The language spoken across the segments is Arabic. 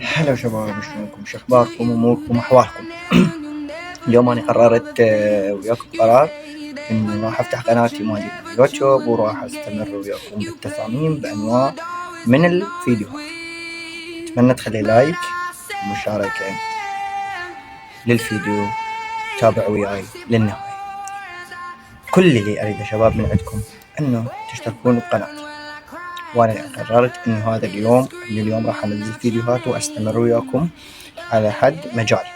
هلا شباب، شلونكم؟ شخباركم؟ اموركم؟ احوالكم؟ اليوم انا قررت وياكم قرار انه راح افتح قناتي مالي اليوتيوب، وراح استمر وياكم بالتصاميم بانواع من الفيديوهات. اتمنى تخلي لايك ومشاركة للفيديو، تابعوا وياي للنهاية. كل اللي اريده شباب من عندكم انه تشتركون بقناتي، وانا قررت انه هذا اليوم من اليوم راح انزل فيديوهات واستمر وياكم على حد مجالي،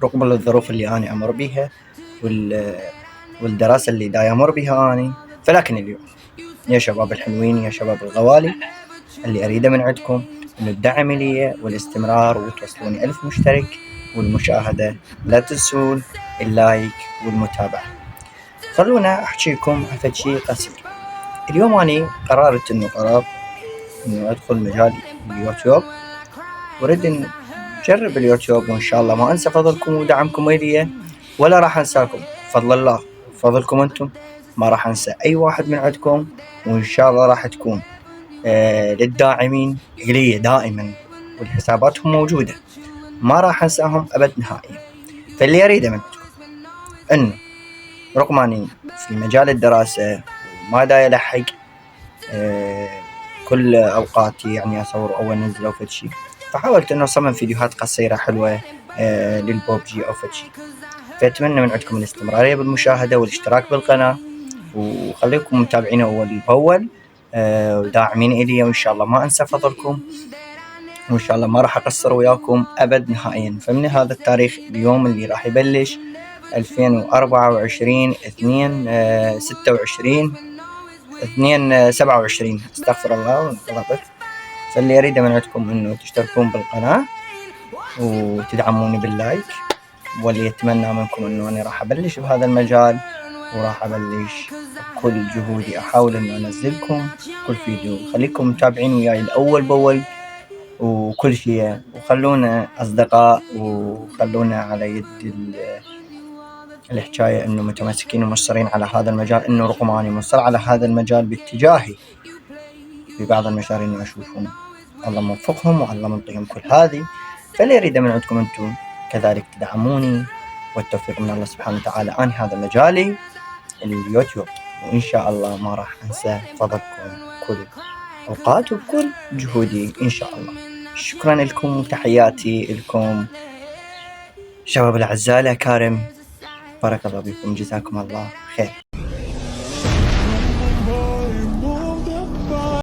رغم الظروف اللي أنا أمر بيها والدراسة اللي دا أمر بيها أنا. فلكن اليوم يا شباب الحلوين، يا شباب الغوالي، اللي أريده من عندكم إنه الدعم لي والاستمرار، وتوصلوني 1000 مشترك، والمشاهدة لا تنسون اللايك والمتابعة. خلونا أحكيكم عن شيء قصير. اليوم أنا قررت إنه أدخل مجال اليوتيوب، وأريد إن جرب اليوتيوب، وإن شاء الله ما أنسى فضلكم ودعمكم إلي، ولا راح أنساكم. فضل الله وفضلكم أنتم ما راح أنسى أي واحد من عندكم، وإن شاء الله راح تكون للداعمين إلي دائما، والحساباتهم موجودة ما راح أنساهم أبد نهائيا. فاللي أريده منكم إنه رغم أني في مجال الدراسة وما دا يلحق كل أوقاتي يعني أصور أو أنزل أو فد شي، فحاولت إنه أصمم فيديوهات قصيرة حلوة للبوبجي أو فد شي. فأتمنى من عندكم الاستمرارية بالمشاهدة والاشتراك بالقناة، وخليكم متابعين أول بأول وداعمين إلي، وإن شاء الله ما أنسى فضلكم، وإن شاء الله ما راح أقصر وياكم أبد نهائيا. فمن هذا التاريخ اليوم اللي راح يبلش 2024 2/26 استغفر الله غلطت. فاللي أريده من عندكم إنه تشتركون بالقناة وتدعموني باللايك، واللي يتمنى منكم إنه أنا راح أبلش بهذا المجال، وراح أبلش بكل جهودي أحاول إنه أنزلكم كل فيديو. خليكم متابعين وياي الأول بأول وكل شيء، وخلونا أصدقاء، وخلونا على يد الحكاية إنه متمسكين ومصرين على هذا المجال، إنه رغم أني مصر على هذا المجال باتجاهي في بعض المشاريع اللي أشوفهم الله موفقهم والله منطيهم كل هذه. فاللي يريد من عندكم أنتم كذلك تدعموني، والتوفيق من الله سبحانه وتعالى. أنا هذا مجالي اليوتيوب، وإن شاء الله ما راح أنسى فضلكم كل أوقات وبكل جهودي إن شاء الله. شكرا لكم وتحياتي لكم شباب الأعزاء الأكارم، بارك الله بكم، جزاكم الله خير.